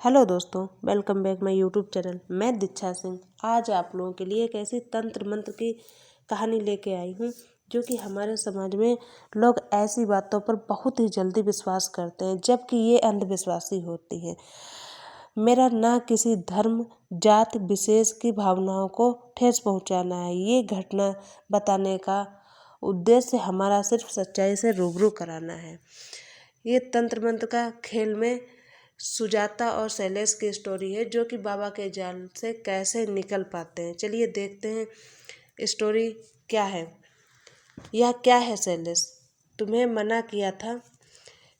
Hello दोस्तों, welcome back my YouTube channel. मैं दीक्षा सिंह आज आप लोगों के लिए एक ऐसी तंत्र मंत्र की कहानी लेके आई हूँ जो कि हमारे समाज में लोग ऐसी बातों पर बहुत ही जल्दी विश्वास करते हैं, जबकि ये अंधविश्वासी होती है। मेरा ना किसी धर्म जात विशेष की भावनाओं को ठेस पहुँचाना है। ये घटना बताने का उद्देश्य हमारा सिर्फ सच्चाई से रूबरू कराना है। ये तंत्र मंत्र का खेल में सुजाता और शैलेश की स्टोरी है, जो कि बाबा के जाल से कैसे निकल पाते हैं। चलिए देखते हैं स्टोरी क्या है। यह क्या है शैलेश? तुम्हें मना किया था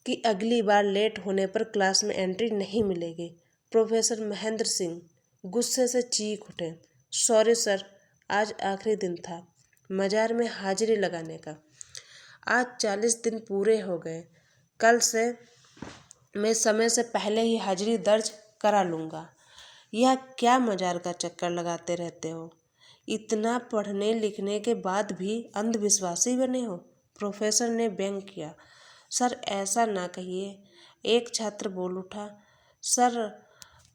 कि अगली बार लेट होने पर क्लास में एंट्री नहीं मिलेगी। प्रोफेसर महेंद्र सिंह गुस्से से चीख उठे। सॉरी सर, आज आखिरी दिन था मजार में हाजिरी लगाने का। आज 40 दिन पूरे हो गए। कल से मैं समय से पहले ही हाजिरी दर्ज करा लूँगा। यह क्या मजार का चक्कर लगाते रहते हो? इतना पढ़ने लिखने के बाद भी अंधविश्वासी बने हो? प्रोफेसर ने व्यंग किया। सर ऐसा ना कहिए, एक छात्र बोल उठा। सर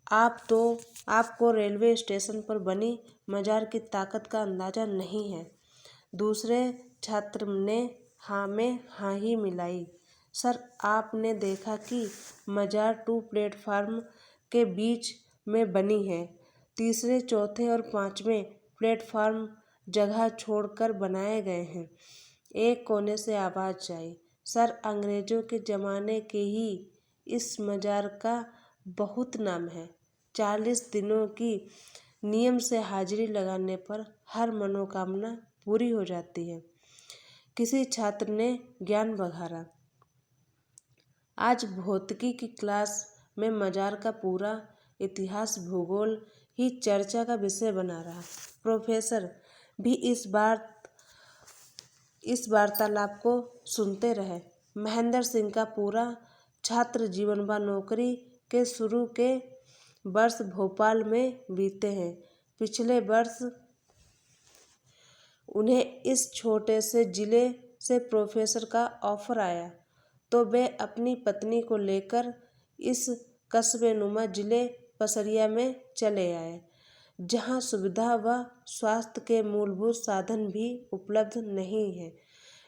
आपको रेलवे स्टेशन पर बनी मजार की ताकत का अंदाज़ा नहीं है। दूसरे छात्र ने हाँ में हाँ ही मिलाई। सर आपने देखा कि मजार 2 प्लेटफार्म के बीच में बनी है। तीसरे, चौथे और 5वें प्लेटफार्म जगह छोड़कर बनाए गए हैं। एक कोने से आवाज़ आई। सर अंग्रेज़ों के ज़माने के ही इस मजार का बहुत नाम है। 40 दिनों की नियम से हाजिरी लगाने पर हर मनोकामना पूरी हो जाती है। किसी छात्र ने ज्ञान बघारा। आज भौतिकी की क्लास में मजार का पूरा इतिहास भूगोल ही चर्चा का विषय बना रहा। प्रोफेसर भी इस वार्तालाप को सुनते रहे। महेंद्र सिंह का पूरा छात्र जीवन व नौकरी के शुरू के वर्ष भोपाल में बीते हैं। पिछले वर्ष उन्हें इस छोटे से जिले से प्रोफेसर का ऑफर आया तो वे अपनी पत्नी को लेकर इस कस्बे नुमा जिले पसरिया में चले आए, जहां सुविधा व स्वास्थ्य के मूलभूत साधन भी उपलब्ध नहीं हैं।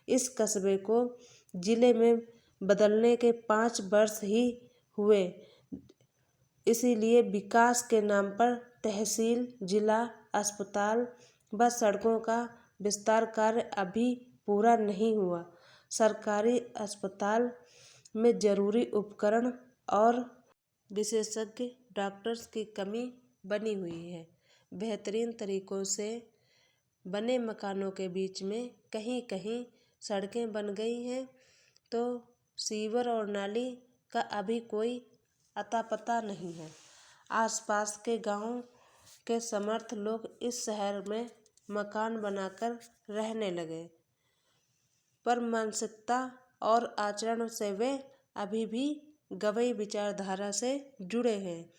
इस कस्बे को जिले में बदलने के 5 वर्ष ही हुए, इसीलिए विकास के नाम पर तहसील, जिला अस्पताल व सड़कों का विस्तार कार्य अभी पूरा नहीं हुआ। सरकारी अस्पताल में जरूरी उपकरण और विशेषज्ञ डॉक्टर्स की कमी बनी हुई है। बेहतरीन तरीकों से बने मकानों के बीच में कहीं कहीं सड़कें बन गई हैं, तो सीवर और नाली का अभी कोई अता पता नहीं है। आसपास के गांव के समर्थ लोग इस शहर में मकान बनाकर रहने लगे, पर मानसिकता और आचरण से वे अभी भी गवई विचारधारा से जुड़े हैं।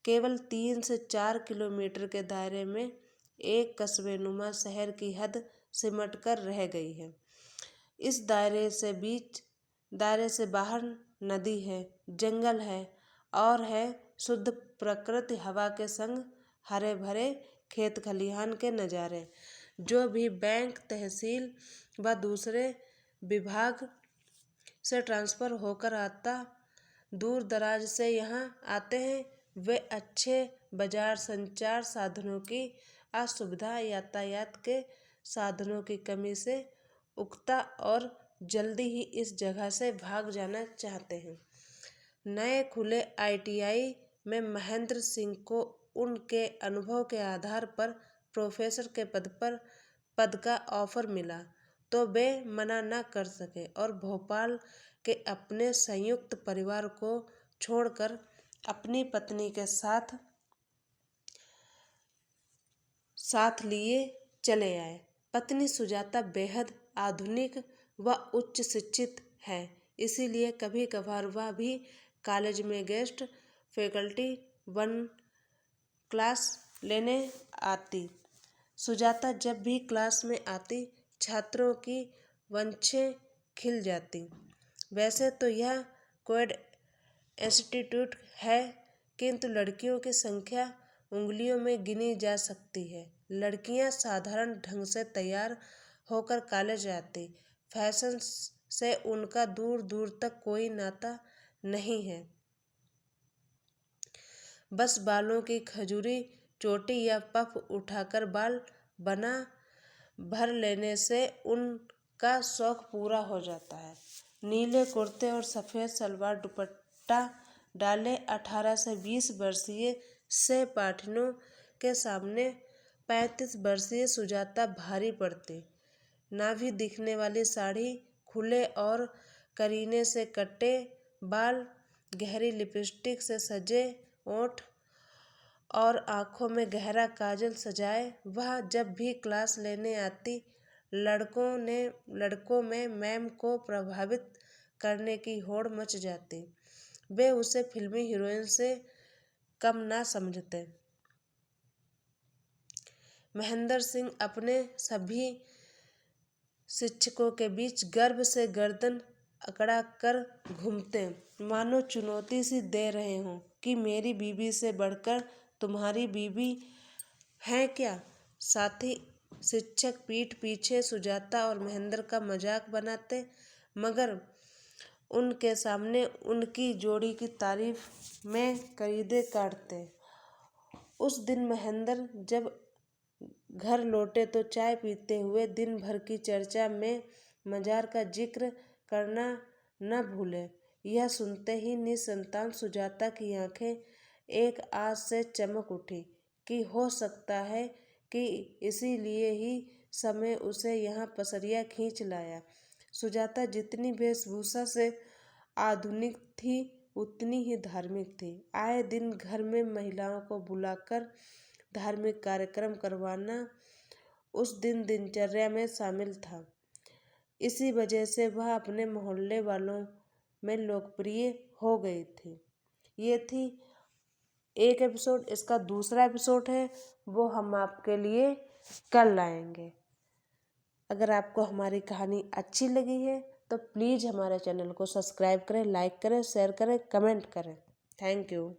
केवल 3 से 4 किलोमीटर के दायरे में एक कस्बे नुमा शहर की हद सिमट कर रह गई है। इस दायरे से बाहर नदी है, जंगल है और है शुद्ध प्रकृति हवा के संग हरे भरे खेत खलिहान के नज़ारे। जो भी बैंक, तहसील व दूसरे विभाग से ट्रांसफ़र होकर दूर दराज से यहाँ आते हैं, वे अच्छे बाजार, संचार साधनों की असुविधा, यातायात के साधनों की कमी से उकता और जल्दी ही इस जगह से भाग जाना चाहते हैं। नए खुले ITI में महेंद्र सिंह को उनके अनुभव के आधार पर प्रोफेसर के पद का ऑफर मिला, तो वे मना न कर सके और भोपाल के अपने संयुक्त परिवार को छोड़कर अपनी पत्नी के साथ लिए चले आए। पत्नी सुजाता बेहद आधुनिक व उच्च शिक्षित है, इसीलिए कभी कभार वह भी कॉलेज में गेस्ट फैकल्टी 1 क्लास लेने आती। सुजाता जब भी क्लास में आती, छात्रों की वंशें खिल जाती। वैसे तो यह कोएड इंस्टीट्यूट है, किंतु लड़कियों की संख्या उंगलियों में गिनी जा सकती है। लड़कियां साधारण ढंग से तैयार होकर कॉलेज आती। फैशन से उनका दूर दूर तक कोई नाता नहीं है। बस बालों की खजूरी चोटी या पफ उठाकर बाल बना भर लेने से उनका शौक पूरा हो जाता है। नीले कुर्ते और सफ़ेद सलवार दुपट्टा डाले 18 से 20 वर्षीय सहपाठियों के सामने 35 वर्षीय सुजाता भारी पड़ती। नाभि दिखने वाली साड़ी, खुले और करीने से कटे बाल, गहरी लिपस्टिक से सजे ओठ और आँखों में गहरा काजल सजाए वह जब भी क्लास लेने आती, लड़कों में मैम को प्रभावित करने की होड़ मच जाती। वे उसे फिल्मी हीरोइन से कम ना समझते। महेंद्र सिंह अपने सभी शिक्षकों के बीच गर्व से गर्दन अकड़ा कर घूमते, मानो चुनौती सी दे रहे हों कि मेरी बीबी से बढ़कर तुम्हारी बीबी है क्या। साथी शिक्षक पीठ पीछे सुजाता और महेंद्र का मजाक बनाते, मगर उनके सामने उनकी जोड़ी की तारीफ में करीदे काटते। उस दिन महेंद्र जब घर लौटे तो चाय पीते हुए दिन भर की चर्चा में मजार का जिक्र करना न भूले। यह सुनते ही निसंतान सुजाता की आंखें एक आस से चमक उठी कि हो सकता है कि इसीलिए ही समय उसे यहाँ पसरिया खींच लाया। सुजाता जितनी वेशभूषा से आधुनिक थी उतनी ही धार्मिक थी। आए दिन घर में महिलाओं को बुलाकर धार्मिक कार्यक्रम करवाना उस दिन दिनचर्या में शामिल था। इसी वजह से वह अपने मोहल्ले वालों में लोकप्रिय हो गई थी। ये थी एक एपिसोड। इसका दूसरा एपिसोड है वो हम आपके लिए कल लाएंगे। अगर आपको हमारी कहानी अच्छी लगी है तो प्लीज़ हमारे चैनल को सब्सक्राइब करें, लाइक करें, शेयर करें, कमेंट करें। Thank you.